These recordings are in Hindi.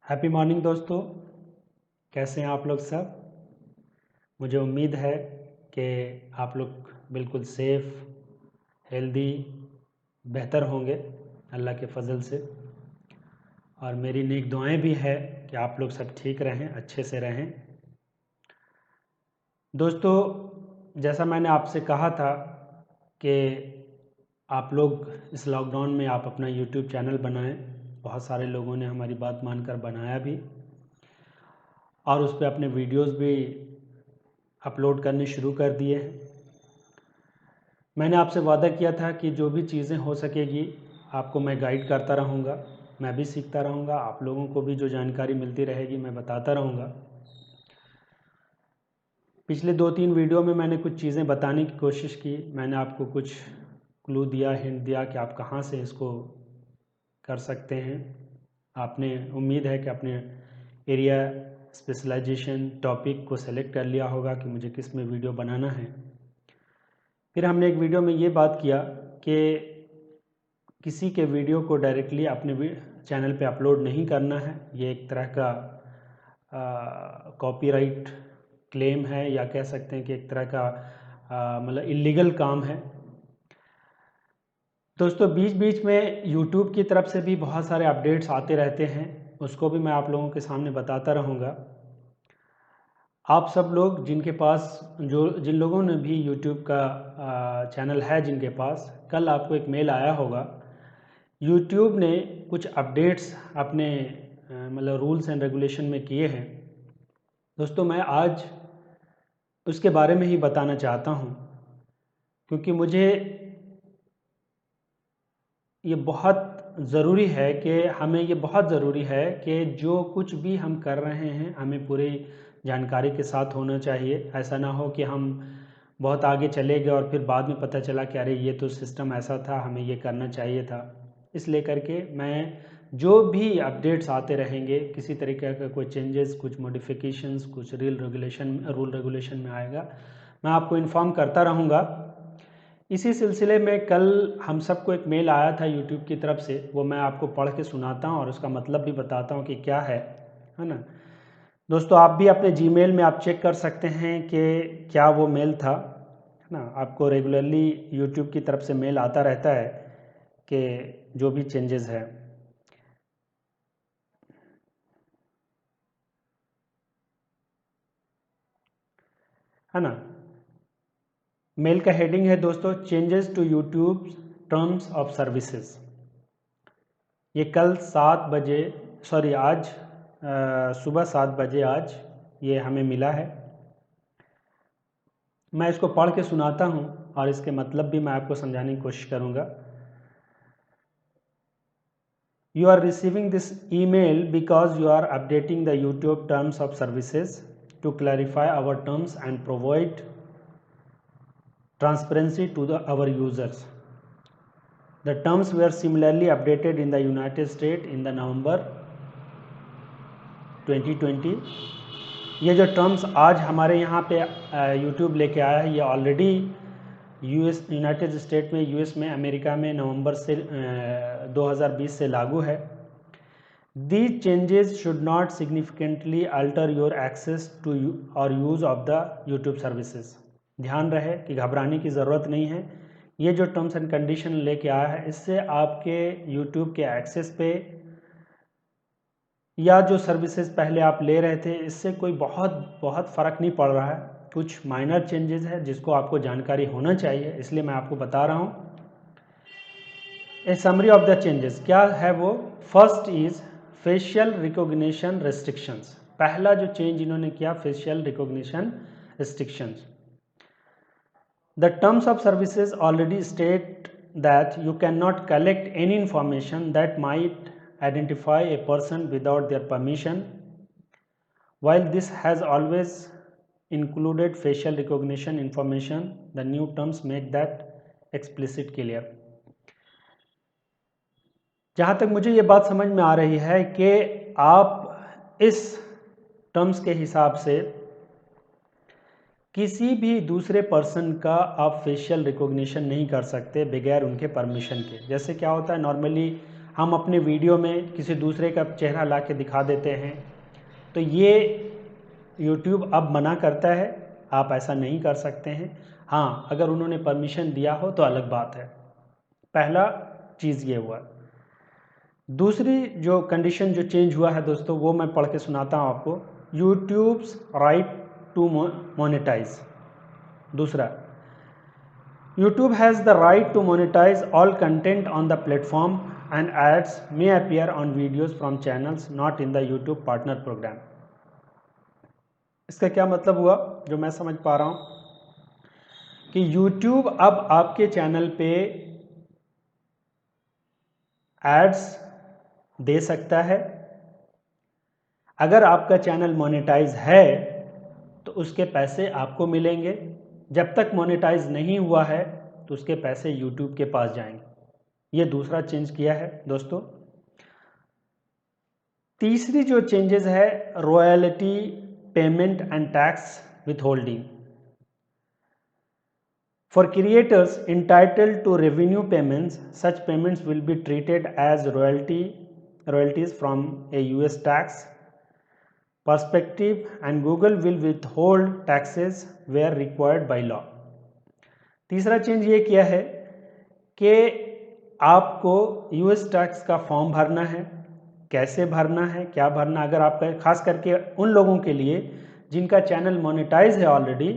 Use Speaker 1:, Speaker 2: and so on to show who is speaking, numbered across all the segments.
Speaker 1: हैप्पी मॉर्निंग दोस्तों, कैसे हैं आप लोग सब। मुझे उम्मीद है कि आप लोग बिल्कुल सेफ़, हेल्दी, बेहतर होंगे अल्लाह के फ़ज़ल से। और मेरी नेक दुआएं भी है कि आप लोग सब ठीक रहें, अच्छे से रहें। दोस्तों, जैसा मैंने आपसे कहा था कि आप लोग इस लॉकडाउन में आप अपना यूट्यूब चैनल बनाएं। बहुत सारे लोगों ने हमारी बात मानकर बनाया भी और उस पर अपने वीडियोस भी अपलोड करने शुरू कर दिए हैं। मैंने आपसे वादा किया था कि जो भी चीज़ें हो सकेगी आपको मैं गाइड करता रहूँगा, मैं भी सीखता रहूँगा, आप लोगों को भी जो जानकारी मिलती रहेगी मैं बताता रहूँगा। पिछले 2-3 वीडियो में मैंने कुछ चीज़ें बताने की कोशिश की। मैंने आपको कुछ क्लू दिया, हिंट दिया कि आप कहाँ से इसको कर सकते हैं। आपने उम्मीद है कि अपने एरिया स्पेशलाइजेशन टॉपिक को सेलेक्ट कर लिया होगा कि मुझे किस में वीडियो बनाना है। फिर हमने एक वीडियो में ये बात किया कि किसी के वीडियो को डायरेक्टली अपने चैनल पे अपलोड नहीं करना है। ये एक तरह का कॉपीराइट क्लेम है, या कह सकते हैं कि एक तरह का मतलब इलीगल काम है। दोस्तों, बीच बीच में यूट्यूब की तरफ से भी बहुत सारे अपडेट्स आते रहते हैं, उसको भी मैं आप लोगों के सामने बताता रहूँगा। आप सब लोग जिनके पास जिन लोगों ने भी यूट्यूब का चैनल है जिनके पास, कल आपको एक मेल आया होगा। यूट्यूब ने कुछ अपडेट्स अपने मतलब रूल्स एंड रेगुलेशन में किए हैं। दोस्तों, मैं आज उसके बारे में ही बताना चाहता हूँ, क्योंकि मुझे ये बहुत ज़रूरी है कि हमें ये बहुत ज़रूरी है कि जो कुछ भी हम कर रहे हैं हमें पूरी जानकारी के साथ होना चाहिए। ऐसा ना हो कि हम बहुत आगे चले गए और फिर बाद में पता चला कि अरे ये तो सिस्टम ऐसा था, हमें ये करना चाहिए था। इसलिए करके मैं जो भी अपडेट्स आते रहेंगे, किसी तरीके का कोई चेंजेस, कुछ मॉडिफिकेशंस, कुछ रूल रेगुलेशन में आएगा, मैं आपको इन्फॉर्म करता रहूँगा। इसी सिलसिले में कल हम सबको एक मेल आया था यूट्यूब की तरफ से, वो मैं आपको पढ़ के सुनाता हूँ और उसका मतलब भी बताता हूँ कि क्या है ना। दोस्तों, आप भी अपने जीमेल में आप चेक कर सकते हैं कि क्या वो मेल था, है ना। आपको रेगुलरली यूट्यूब की तरफ से मेल आता रहता है कि जो भी चेंजेस है ना। मेल का हेडिंग है दोस्तों, changes to YouTube terms of services. ये कल 7 बजे, सॉरी आज सुबह 7 बजे आज ये हमें मिला है। मैं इसको पढ़ के सुनाता हूँ और इसके मतलब भी मैं आपको समझाने की कोशिश करूँगा। You are receiving this email because you are updating the YouTube terms of services to clarify our terms and provide transparency to our users. The terms were similarly updated in the United States in the November 2020. ये जो टर्म्स आज हमारे यहाँ पे यूट्यूब लेके आया है, ये ऑलरेडी यूनाइटेड स्टेट में, यूएस में, अमेरिका में नवंबर से 2020 से लागू है। These changes should not significantly alter your access to or use of the YouTube services. ध्यान रहे कि घबराने की ज़रूरत नहीं है। ये जो टर्म्स एंड कंडीशन लेके आया है, इससे आपके YouTube के एक्सेस पे या जो सर्विसेज पहले आप ले रहे थे, इससे कोई बहुत फ़र्क नहीं पड़ रहा है। कुछ माइनर चेंजेस है जिसको आपको जानकारी होना चाहिए, इसलिए मैं आपको बता रहा हूँ। ए समरी ऑफ द चेंजेस क्या है वो। First is facial recognition restrictions. पहला जो चेंज इन्होंने किया, facial recognition restrictions. The terms of services already state that you can not collect any information that might identify a person without their permission. While this has always included facial recognition information, the new terms make that explicit clear. जहाँ तक मुझे ये बात समझ में आ रही है कि आप इस टर्म्स के हिसाब से किसी भी दूसरे पर्सन का आप फेशियल रिकॉग्निशन नहीं कर सकते बगैर उनके परमिशन के। जैसे क्या होता है, नॉर्मली हम अपने वीडियो में किसी दूसरे का चेहरा ला के दिखा देते हैं, तो ये YouTube अब मना करता है, आप ऐसा नहीं कर सकते हैं। हाँ, अगर उन्होंने परमिशन दिया हो तो अलग बात है। पहला चीज़ ये हुआ। दूसरी जो कंडीशन जो चेंज हुआ है दोस्तों, वो मैं पढ़ के सुनाता हूँ आपको। YouTube's right to monetise. दूसरा, YouTube has the right to monetize all content on the platform and ads may appear on videos from channels not in the YouTube partner program। इसका क्या मतलब हुआ, जो मैं समझ पा रहा हूँ कि YouTube अब आपके चैनल पे एड्स दे सकता है। अगर आपका चैनल मोनेटाइज है तो उसके पैसे आपको मिलेंगे, जब तक मोनेटाइज नहीं हुआ है तो उसके पैसे YouTube के पास जाएंगे। ये दूसरा चेंज किया है दोस्तों। तीसरी जो चेंजेस है, royalty payment and tax withholding for creators entitled to revenue payments, such payments will be treated as royalties from a US tax perspective and Google will withhold taxes where required by law। तीसरा चेंज ये किया है कि आपको यूएस टैक्स का फॉर्म भरना है। कैसे भरना है, क्या भरना, अगर आपका खास करके उन लोगों के लिए जिनका चैनल मोनेटाइज है ऑलरेडी,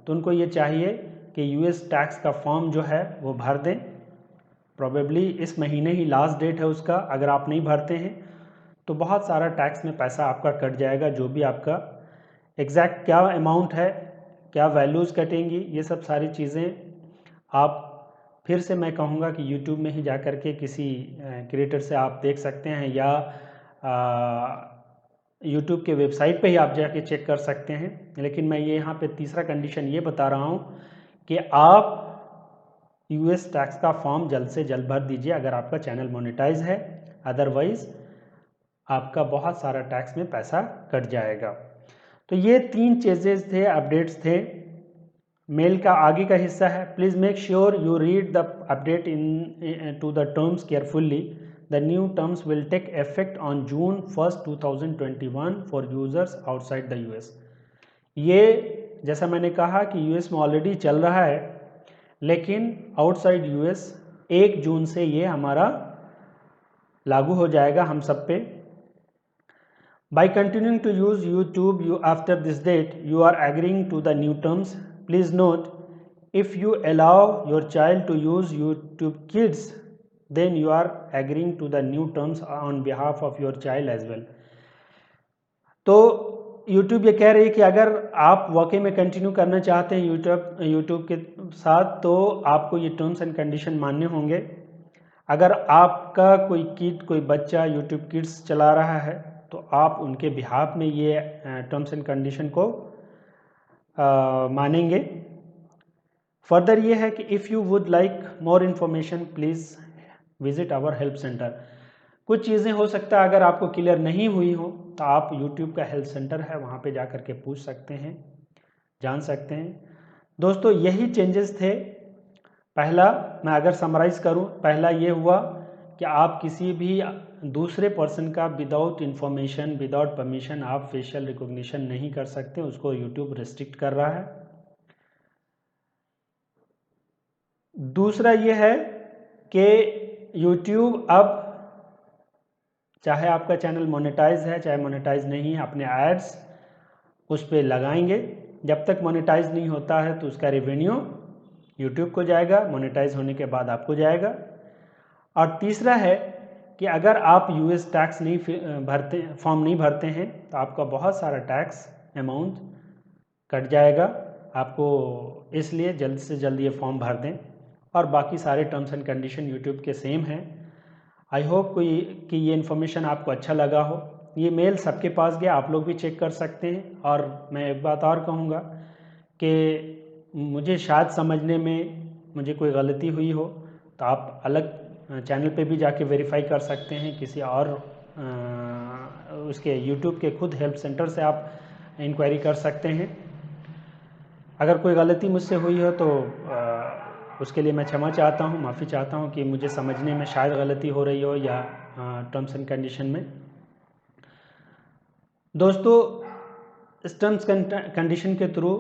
Speaker 1: तो उनको ये चाहिए कि यूएस टैक्स का फॉर्म जो है वो भर दें। प्रोबेबली इस महीने ही लास्ट डेट है उसका। अगर आप नहीं भरते हैं तो बहुत सारा टैक्स में पैसा आपका कट जाएगा। जो भी आपका एग्जैक्ट क्या अमाउंट है, क्या वैल्यूज़ कटेंगी, ये सब सारी चीज़ें आप फिर से मैं कहूँगा कि YouTube में ही जा कर के किसी क्रिएटर से आप देख सकते हैं, या YouTube के वेबसाइट पे ही आप जाके चेक कर सकते हैं। लेकिन मैं ये यहाँ पे तीसरा कंडीशन ये बता रहा हूँ कि आप यूएस टैक्स का फॉर्म जल्द से जल्द भर दीजिए अगर आपका चैनल मोनेटाइज है, अदरवाइज आपका बहुत सारा टैक्स में पैसा कट जाएगा। तो ये 3 चेंजेस थे, अपडेट्स थे। मेल का आगे का हिस्सा है। Please make sure you read the update in to the terms carefully. The new terms will take effect on June 1, 2021 for users outside the US. ये जैसा मैंने कहा कि यूएस में ऑलरेडी चल रहा है, लेकिन आउटसाइड यूएस 1 जून से ये हमारा लागू हो जाएगा हम सब पे। By continuing to use YouTube after this date, you are agreeing to the new terms. Please note, if you allow your child to use YouTube Kids, then you are agreeing to the new terms on behalf of your child as well। तो YouTube ये कह रही है कि अगर आप वाकई में कंटिन्यू करना चाहते हैं YouTube के साथ, तो आपको ये टर्म्स एंड कंडीशन मानने होंगे। अगर आपका कोई किड, कोई बच्चा YouTube Kids चला रहा है तो आप उनके बिहाफ में ये टर्म्स एंड कंडीशन को मानेंगे। फर्दर ये है कि if you would like more information please visit our help centre. कुछ चीज़ें हो सकता है अगर आपको क्लियर नहीं हुई हो तो आप YouTube का हेल्प सेंटर है, वहाँ पे जा कर के पूछ सकते हैं, जान सकते हैं। दोस्तों यही चेंजेस थे। पहला मैं अगर समराइज़ करूँ, पहला ये हुआ कि आप किसी भी दूसरे पर्सन का विदाउट इन्फॉर्मेशन, विदाउट परमिशन आप फेशियल रिकॉग्निशन नहीं कर सकते, उसको YouTube रेस्ट्रिक्ट कर रहा है। दूसरा ये है कि YouTube अब चाहे आपका चैनल मोनेटाइज है चाहे मोनेटाइज नहीं है, अपने एड्स उस पर लगाएंगे। जब तक मोनेटाइज नहीं होता है तो उसका रेवेन्यू YouTube को जाएगा, मोनेटाइज होने के बाद आपको जाएगा। और तीसरा है कि अगर आप यूएस टैक्स नहीं फॉर्म नहीं भरते हैं तो आपका बहुत सारा टैक्स अमाउंट कट जाएगा आपको, इसलिए जल्द से जल्द ये फॉर्म भर दें। और बाकी सारे टर्म्स एंड कंडीशन यूट्यूब के सेम हैं। आई होप कि ये इन्फॉर्मेशन आपको अच्छा लगा हो। ये मेल सबके पास गया, आप लोग भी चेक कर सकते हैं। और मैं एक बात और कहूँगा कि मुझे शायद समझने में मुझे कोई गलती हुई हो तो आप अलग चैनल पे भी जाके वेरीफाई कर सकते हैं, किसी और उसके यूट्यूब के खुद हेल्प सेंटर से आप इंक्वायरी कर सकते हैं। अगर कोई गलती मुझसे हुई हो तो उसके लिए मैं क्षमा चाहता हूँ, माफ़ी चाहता हूँ कि मुझे समझने में शायद गलती हो रही हो या टर्म्स एंड कंडीशन में। दोस्तों, इस टर्म्स कंडीशन के थ्रू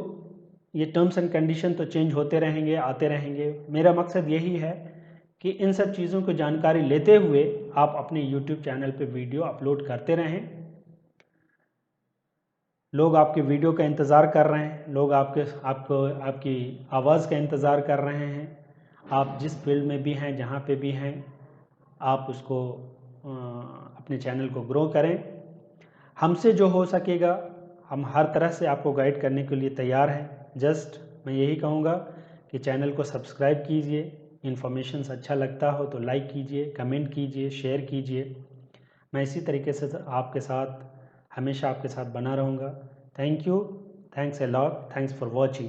Speaker 1: ये टर्म्स एंड कंडीशन तो चेंज होते रहेंगे, आते रहेंगे। मेरा मकसद यही है कि इन सब चीज़ों को जानकारी लेते हुए आप अपने YouTube चैनल पे वीडियो अपलोड करते रहें। लोग आपके वीडियो का इंतज़ार कर रहे हैं, लोग आपकी आवाज़ का इंतज़ार कर रहे हैं। आप जिस फील्ड में भी हैं, जहाँ पे भी हैं, आप उसको अपने चैनल को ग्रो करें। हमसे जो हो सकेगा हम हर तरह से आपको गाइड करने के लिए तैयार हैं। जस्ट मैं यही कहूँगा कि चैनल को सब्सक्राइब कीजिए, इन्फॉर्मेशन अच्छा लगता हो तो लाइक कीजिए, कमेंट कीजिए, शेयर कीजिए। मैं इसी तरीके से आपके साथ हमेशा आपके साथ बना रहूँगा। Thank you, thanks a lot, thanks for watching.